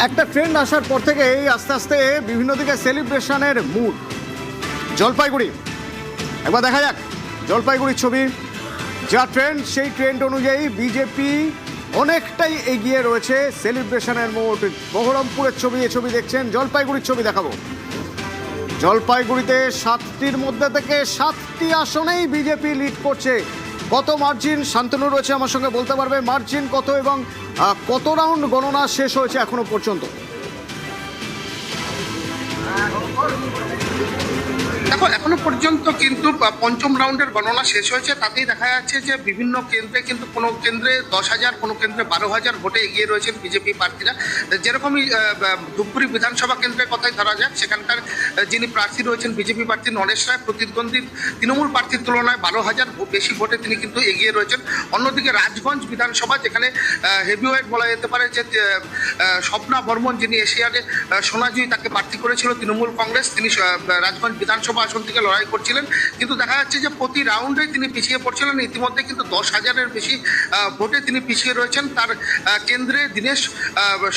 একটা ট্রেন্ড আসার পর থেকে আস্তে আস্তে বিভিন্ন দিকে সেলিব্রেশনের মুড। জলপাইগুড়ি একবার দেখা যাক জলপাইগুড়ির ছবি, যা ট্রেন্ড সেই ট্রেন্ড অনুযায়ী বিজেপি অনেকটাই এগিয়ে রয়েছে। সেলিব্রেশনের মুড। বহরমপুরের ছবি, এ ছবি দেখছেন, জলপাইগুড়ির ছবি দেখাবো। জলপাইগুড়িতে 7টির মধ্যে থেকে 7টি আসনেই বিজেপি লিড করছে। কত মার্জিন? শান্তনু রয়েছে আমার সঙ্গে, বলতে পারবে মার্জিন কত এবং কত রাউন্ড গণনা শেষ হয়েছে এখনো পর্যন্ত? দেখো, এখনো পর্যন্ত কিন্তু পঞ্চম রাউন্ডের গণনা শেষ হয়েছে। তাতেই দেখা যাচ্ছে যে বিভিন্ন কেন্দ্রে কিন্তু কোনো কেন্দ্রে 10,000, কোনো কেন্দ্রে 12,000 ভোটে এগিয়ে রয়েছেন বিজেপি প্রার্থীরা। যেরকমই ধূপগুড়ি বিধানসভা কেন্দ্রের কথাই ধরা যাক, সেখানকার যিনি প্রার্থী রয়েছেন বিজেপি প্রার্থী নরেশ রায়, প্রতিদ্বন্দ্বী তৃণমূল প্রার্থীর তুলনায় 12,000 বেশি ভোটে তিনি কিন্তু এগিয়ে রয়েছেন। অন্যদিকে রাজগঞ্জ বিধানসভা, যেখানে হেভিওয়েট বলা যেতে পারে যে স্বপ্না বর্মন, যিনি এশিয়াডে সোনাজয়ী, তাকে প্রার্থী করেছিল তৃণমূল কংগ্রেস, তিনি রাজগঞ্জ বিধানসভা আসন থেকে লড়াই করছিলেন। কিন্তু দেখা যাচ্ছে যে প্রতি রাউন্ডে তিনি পিছিয়ে পড়ছিলেন। ইতিমধ্যে কিন্তু 10,000-এর বেশি ভোটে তিনি পিছিয়ে রয়েছেন। তার কেন্দ্রে দীনেশ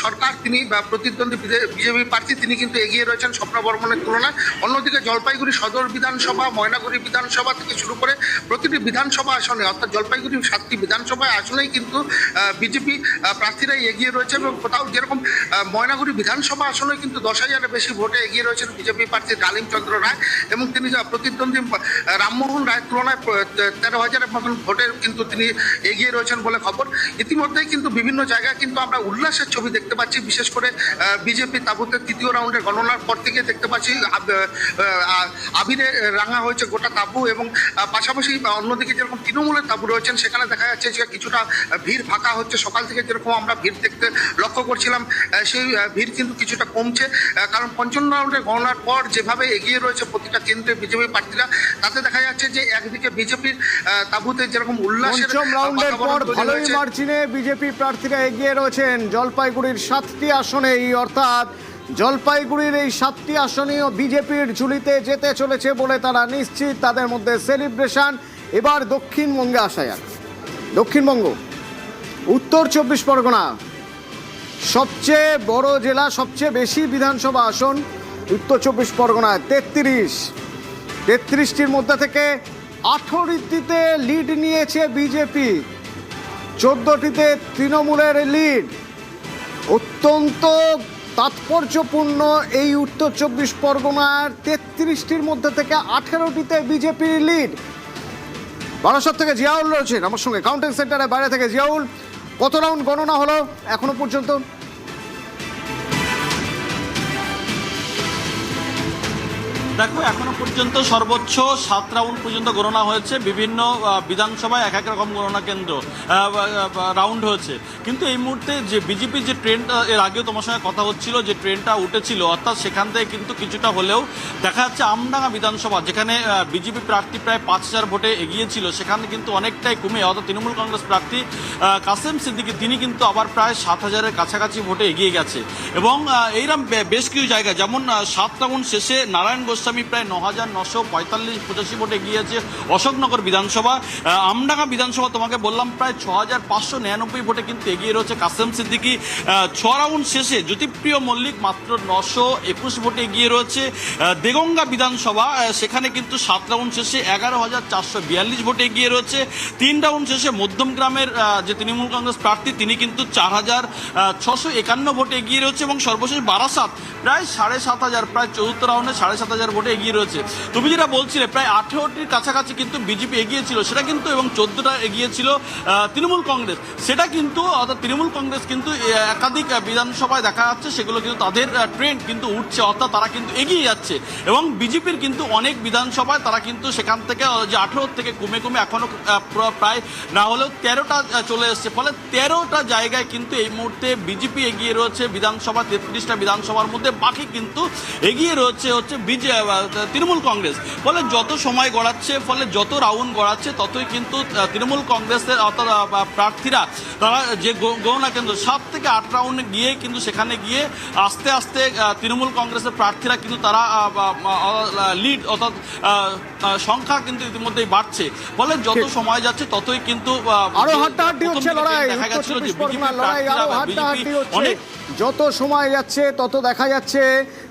সরকার, তিনি প্রতিদ্বন্দ্বী বিজেপি প্রার্থী, তিনি কিন্তু এগিয়ে রয়েছেন স্বপ্না বর্মনের তুলনায়। অন্যদিকে জলপাইগুড়ি সদর বিধানসভা, ময়নাগুড়ি বিধানসভা থেকে শুরু করে প্রতিটি বিধানসভা আসনে, অর্থাৎ জলপাইগুড়ি 7টি বিধানসভা আসনেই কিন্তু বিজেপি প্রার্থীরাই এগিয়ে রয়েছে। এবং কোথাও যেরকম ময়নাগুড়ি বিধানসভা আসনে কিন্তু 10,000-এর বেশি ভোটে এগিয়ে রয়েছেন বিজেপি প্রার্থী ডালিম চন্দ্র রায়, এবং তিনি প্রতিদ্বন্দ্বী রামমোহন রায়ের তুলনায় 13,000-এর মতন ভোটের কিন্তু তিনি এগিয়ে রয়েছেন বলে খবর। ইতিমধ্যেই কিন্তু বিভিন্ন জায়গায় কিন্তু আমরা উল্লাসের ছবি দেখতে পাচ্ছি। বিশেষ করে বিজেপি তাবুতে তৃতীয় রাউন্ডের গণনার পর থেকে দেখতে পাচ্ছি আবিরে রাঙা হয়েছে গোটা তাবু, এবং পাশাপাশি অন্যদিকে যেরকম তৃণমূলের তাবু রয়েছেন, সেখানে দেখা যাচ্ছে যে কিছুটা ভিড় ফাঁকা হচ্ছে। সকাল থেকে যেরকম আমরা ভিড় দেখতে লক্ষ্য করছিলাম, সেই ভিড় কিন্তু কিছুটা কমছে। কারণ পঞ্চম রাউন্ডের গণনার পর যেভাবে এগিয়ে রয়েছে প্রতিটা কেন্দ্রে বিজেপি প্রার্থীরা, তাতে দেখা যাচ্ছে যে একদিকে বিজেপির তাবুতে যেরকম উল্লাসের পঞ্চম রাউন্ডের পর ভালোই মার্জিনে বিজেপি প্রার্থীরা এগিয়ে রয়েছেন জলপাইগুড়ির 7টি আসনেই। অর্থাৎ জলপাইগুড়ির এই 7টি আসনেও বিজেপির ঝুলিতে যেতে চলেছে বলে তারা নিশ্চিত। তাদের মধ্যে সেলিব্রেশন। এবার দক্ষিণবঙ্গে আসা যাক। দক্ষিণবঙ্গ, উত্তর 24 পরগনা সবচেয়ে বড় জেলা, সবচেয়ে বেশি বিধানসভা আসন উত্তর 24 পরগনায় 33টির মধ্যে থেকে 18টিতে লিড নিয়েছে বিজেপি, 14টিতে তৃণমূলের লিড। অত্যন্ত তাৎপর্যপূর্ণ এই উত্তর 24 পরগনার 33টির মধ্যে থেকে 18টিতে বিজেপির লিড। বারাসাত থেকে জিয়াউল রয়েছেন আমার সঙ্গে, কাউন্টিং সেন্টারের বাইরে থেকে। জিয়াউল, কত রাউন্ড গণনা হলো এখনো পর্যন্ত? দেখো, এখনো পর্যন্ত সর্বোচ্চ 7 রাউন্ড পর্যন্ত গণনা হয়েছে। বিভিন্ন বিধানসভায় এক এক রকম গণনা কেন্দ্র রাউন্ড হয়েছে। কিন্তু এই মুহূর্তে যে বিজেপির যে ট্রেনটা, এর আগেও তোমার সঙ্গে কথা হচ্ছিল, যে ট্রেনটা উঠেছিল, অর্থাৎ সেখান থেকে কিন্তু কিছুটা হলেও দেখা যাচ্ছে আমডাঙ্গা বিধানসভা, যেখানে বিজেপি প্রার্থী প্রায় 5,000 ভোটে এগিয়েছিল, সেখানে কিন্তু অনেকটাই কমে, অর্থাৎ তৃণমূল কংগ্রেস প্রার্থী কাসেম সিদ্দিকী, তিনি কিন্তু আবার প্রায় 7,000-এর কাছাকাছি ভোটে এগিয়ে গেছে। এবং এইরকম বেশ কিছু জায়গায়, যেমন 7 রাউন্ড শেষে নারায়ণ গোস্বামী প্রায় 9,945-85 ভোটে এগিয়েছে অশোকনগর বিধানসভা। আমডাঙ্গা বিধানসভা তোমাকে বললাম প্রায় 6,599 ভোটে কিন্তু এগিয়ে রয়েছে কাসেম সিদ্দিকী। 6 রাউন্ড শেষে জ্যোতিপ্রিয় মল্লিক মাত্র 921 ভোটে এগিয়ে রয়েছে। দেগঙ্গা বিধানসভা, সেখানে কিন্তু 7 রাউন্ড শেষে 11,442 ভোটে এগিয়ে রয়েছে। 3 রাউন্ড শেষে মধ্যমগ্রামের যে তৃণমূল কংগ্রেস প্রার্থী, তিনি কিন্তু 4,651 ভোটে এগিয়ে রয়েছে। এবং সর্বশেষ বারাসাত প্রায় 7,500, প্রায় 4th রাউন্ডে 7,500 ভোটে এগিয়ে রয়েছে। তুমি যেটা বলছিলে, প্রায় 18টির কাছাকাছি কিন্তু বিজেপি এগিয়েছিল, সেটা কিন্তু, এবং 14টা এগিয়েছিল তৃণমূল কংগ্রেস, সেটা কিন্তু, অর্থাৎ তৃণমূল কংগ্রেস কিন্তু একাধিক বিধানসভায় দেখা যাচ্ছে সেগুলো কিন্তু তাদের ট্রেন্ড কিন্তু উঠছে, অর্থাৎ তারা কিন্তু এগিয়ে যাচ্ছে। এবং বিজেপির কিন্তু অনেক বিধানসভায় তারা কিন্তু সেখান থেকে যে 18 থেকে কমে কমে এখনো প্রায় না হলেও 13টা চলে এসছে। ফলে 13টা জায়গায় কিন্তু এই মুহূর্তে বিজেপি এগিয়ে রয়েছে বিধানসভা, 33টা বিধানসভার মধ্যে। বাকি কিন্তু এগিয়ে রয়েছে হচ্ছে তৃণমূল কংগ্রেস। ফলে যত সময় গড়াচ্ছে, ফলে যত রাউন্ড গড়াচ্ছে, ততই কিন্তু তৃণমূল কংগ্রেসের অর্থাৎ প্রার্থীরা, তারা যে গণনা কেন্দ্র 7 থেকে 8 রাউন্ডে গিয়ে কিন্তু সেখানে গিয়ে আস্তে আস্তে তৃণমূল কংগ্রেসের প্রার্থীরা কিন্তু তারা লিড, অর্থাৎ সংখ্যা কিন্তু ইতিমধ্যেই বাড়ছে। ফলে যত সময় যাচ্ছে ততই কিন্তু আরো হাড্ডাহাড্ডি হচ্ছে লড়াই। দেখা যাচ্ছিল যে বিজেপি অনেক যত সময় যাচ্ছে তত দেখা যাচ্ছে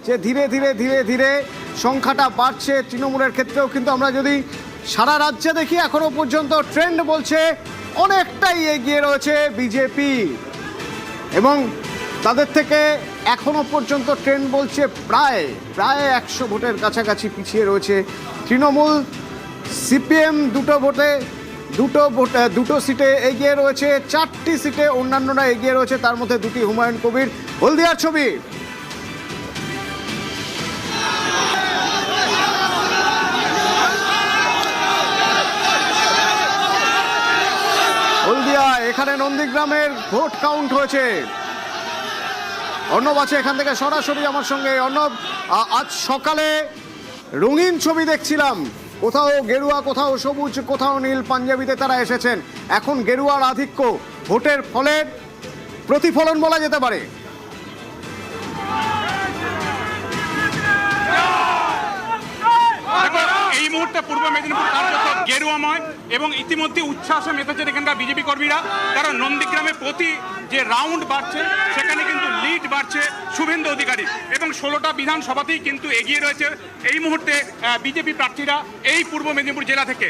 যে ধীরে ধীরে ধীরে ধীরে সংখ্যাটা বাড়ছে তৃণমূলের ক্ষেত্রেও। কিন্তু আমরা যদি সারা রাজ্যে দেখি এখনো পর্যন্ত ট্রেন্ড বলছে অনেকটাই এগিয়ে রয়েছে বিজেপি, এবং তাদের থেকে এখনো পর্যন্ত ট্রেন্ড বলছে প্রায় 100 ভোটের কাছাকাছি পিছিয়ে রয়েছে তৃণমূল। সিপিএম দুটো সিটে এগিয়ে রয়েছে, 4টি সিটে অন্যান্যরা এগিয়ে রয়েছে, তার মধ্যে 2টি হুমায়ুন কবির। হলদিয়ার ছবি। হলদিয়া, এখানে নন্দীগ্রামের ভোট কাউন্ট হয়েছে। অর্ণব আছে এখান থেকে সরাসরি আমার সঙ্গে। অর্ণব, আজ সকালে রঙিন ছবি দেখছিলাম, কোথাও গেরুয়া, কোথাও সবুজ, কোথাও নীল পাঞ্জাবিতে তারা এসেছেন। এখন গেরুয়ার আধিক্য ভোটের ফলের প্রতিফলন বলা যেতে পারে। এই মুহূর্তে পূর্ব মেদিনীপুর কার্যত গেরুয়াময় এবং ইতিমধ্যে উচ্ছ্বাসে মেতেছেন এখানকার বিজেপি কর্মীরা। কারণ নন্দীগ্রামে প্রতি যে রাউন্ড বাড়ছে সেখানে কিন্তু লিড বাড়ছে শুভেন্দু অধিকারী, এবং 16টা বিধানসভাতেই কিন্তু এগিয়ে রয়েছে এই মুহূর্তে বিজেপি প্রার্থীরা এই পূর্ব মেদিনীপুর জেলা থেকে।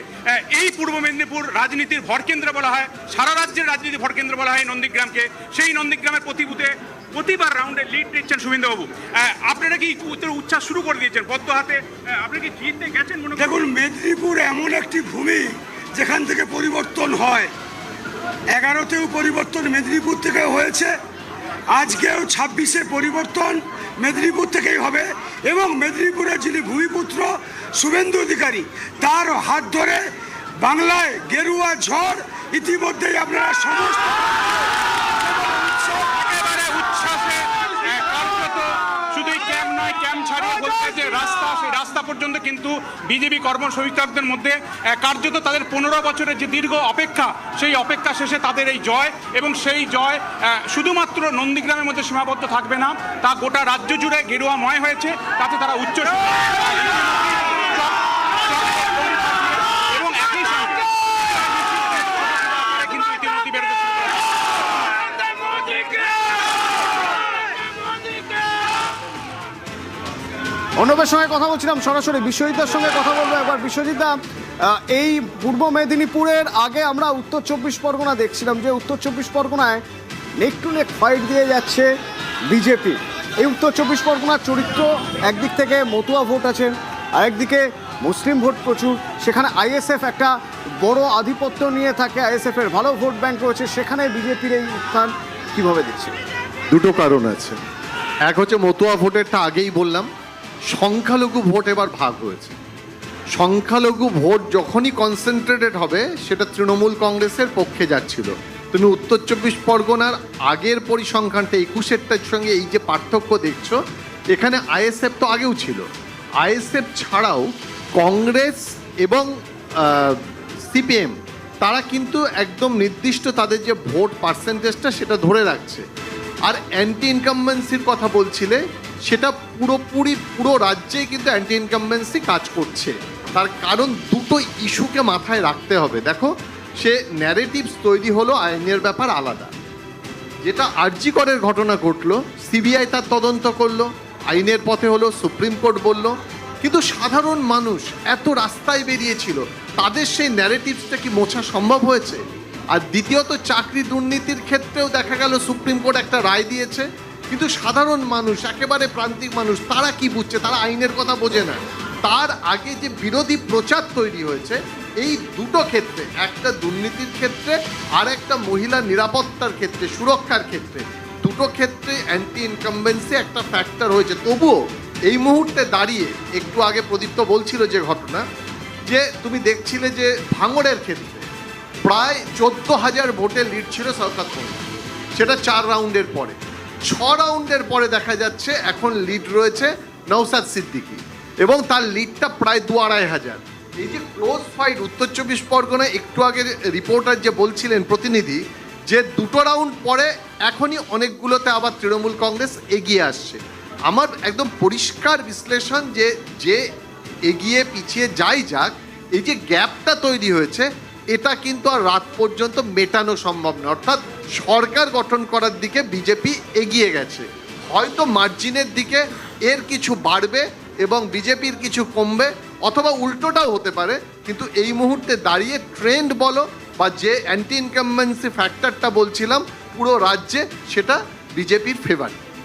এই পূর্ব মেদিনীপুর রাজনীতির ভরকেন্দ্র বলা হয়, সারা রাজ্যের রাজনীতির ভরকেন্দ্র বলা হয় নন্দীগ্রামকে। সেই নন্দীগ্রামের প্রতি বুথে প্রতিবার রাউন্ডে লিড দিচ্ছেন শুভেন্দুবাবু। আপনারা কি উচ্ছ্বাস শুরু করে দিয়েছেন বদ্ধ হাতে? আপনি কি জিততে গেছেন মনে? দেখুন, মেদিনীপুর এমন একটি ভূমি যেখান থেকে পরিবর্তন হয়। 11তেও পরিবর্তন মেদিনীপুর থেকে হয়েছে, আজকেও 26-এ পরিবর্তন মেদিনীপুর থেকেই হবে। এবং মেদিনীপুরের যিনি ভূমিপুত্র শুভেন্দু অধিকারী, তার হাত ধরে বাংলায় গেরুয়া ঝড় ইতিমধ্যেই আপনারা সমস্ত রাস্তা পর্যন্ত কিন্তু বিজেপি কর্মসমর্থকদের মধ্যে কার্যত তাদের 15 বছরের যে দীর্ঘ অপেক্ষা, সেই অপেক্ষা শেষে তাদের এই জয়, এবং সেই জয় শুধুমাত্র নন্দীগ্রামের মধ্যে সীমাবদ্ধ থাকবে না, তা গোটা রাজ্য জুড়ে গেরুয়াময় হয়েছে। তাতে তারা উচ্চ এবং একই সঙ্গে কিন্তু ইতিমধ্যে বেরোতে শুরু করেছে। অর্ণবের সঙ্গে কথা বলছিলাম, সরাসরি বিশ্বজিৎদার সঙ্গে কথা বলবো একবার। বিশ্বজিৎদা, এই পূর্ব মেদিনীপুরের আগে আমরা উত্তর 24 পরগনা দেখছিলাম যে উত্তর 24 পরগনায় নেক টু নেক ফাইট দিয়ে যাচ্ছে বিজেপি। এই উত্তর 24 পরগনার চরিত্র, একদিক থেকে মতুয়া ভোট আছে, আরেকদিকে মুসলিম ভোট প্রচুর, সেখানে আইএসএফ একটা বড় আধিপত্য নিয়ে থাকে, আইএসএফের ভালো ভোট ব্যাংক রয়েছে, সেখানে বিজেপির এই উত্থান কীভাবে দিচ্ছে? দুটো কারণ আছে। এক হচ্ছে মতুয়া ভোটেরটা আগেই বললাম, সংখ্যালঘু ভোট এবার ভাগ হয়েছে। সংখ্যালঘু ভোট যখনই কনসেন্ট্রেটেড হবে সেটা তৃণমূল কংগ্রেসের পক্ষে যাচ্ছিল। তুমি উত্তর 24 পরগনার আগের পরিসংখ্যানটা 21-এরটার সঙ্গে এই যে পার্থক্য দেখছো, এখানে আইএসএফ তো আগেও ছিল, আইএসএফ ছাড়াও কংগ্রেস এবং সিপিএম তারা কিন্তু একদম নির্দিষ্ট তাদের যে ভোট পার্সেন্টেজটা সেটা ধরে রাখছে। আর অ্যান্টি ইনকামবেন্সির কথা বলছিলে, সেটা পুরো রাজ্যেই কিন্তু অ্যান্টি ইনকামবেন্সি কাজ করছে। তার কারণ দুটো ইস্যুকে মাথায় রাখতে হবে। দেখো, সে ন্যারেটিভস তৈরি হলো আইনের ব্যাপার আলাদা। যেটা আরজি করের ঘটনা ঘটলো, সিবিআই তার তদন্ত করলো, আইনের পথে হলো, সুপ্রিম কোর্ট বলল, কিন্তু সাধারণ মানুষ এত রাস্তায় বেরিয়েছিল, তাদের সেই ন্যারেটিভসটা কি মোছা সম্ভব হয়েছে? আর দ্বিতীয়ত, চাকরি দুর্নীতির ক্ষেত্রেও দেখা গেল সুপ্রিম কোর্ট একটা রায় দিয়েছে, কিন্তু সাধারণ মানুষ, একেবারে প্রান্তিক মানুষ, তারা কি বুঝছে? তারা আইনের কথা বোঝে না। তার আগে যে বিরোধী প্রচার তৈরি হয়েছে এই দুটো ক্ষেত্রে, একটা দুর্নীতির ক্ষেত্রে আর একটা মহিলা নিরাপত্তার ক্ষেত্রে, সুরক্ষার ক্ষেত্রে, দুটো ক্ষেত্রে অ্যান্টি ইনকামবেন্সি একটা ফ্যাক্টর হয়েছে। তবুও এই মুহূর্তে দাঁড়িয়ে, একটু আগে প্রদীপ্ত বলছিল যে ঘটনা, যে তুমি দেখছিলে যে ভাঙড়ের ক্ষেত্রে প্রায় 14,000 ভোটে লিড ছিল শওকত মোল্লা, সেটা 4 রাউন্ডের পরে। 6 রাউন্ডের পরে দেখা যাচ্ছে এখন লিড রয়েছে নওশাদ সিদ্দিকী, এবং তার লিডটা প্রায় 2-2.5 এই যে ক্লোজ ফাইট উত্তর 24 পরগনায়, একটু আগে রিপোর্টার যে বলছিলেন প্রতিনিধি, যে 2টো রাউন্ড পরে এখনই অনেকগুলোতে আবার তৃণমূল কংগ্রেস এগিয়ে আসছে। আমার একদম পরিষ্কার বিশ্লেষণ যে এগিয়ে পিছিয়ে যাই যাক, এই যে গ্যাপটা তৈরি হয়েছে, এটা কিন্তু আর রাত পর্যন্ত মেটানো সম্ভব না। অর্থাৎ সরকার গঠন করার দিকে বিজেপি এগিয়ে গেছে, হয়তো মার্জিনের দিকে এর কিছু বাড়বে এবং বিজেপির কিছু কমবে, অথবা উল্টোটাও হতে পারে। কিন্তু এই মুহূর্তে দাঁড়িয়ে ট্রেন্ড বলো বা যে অ্যান্টি ইনকামবেন্সি ফ্যাক্টরটা বলছিলাম পুরো রাজ্যে, সেটা বিজেপির ফেভার।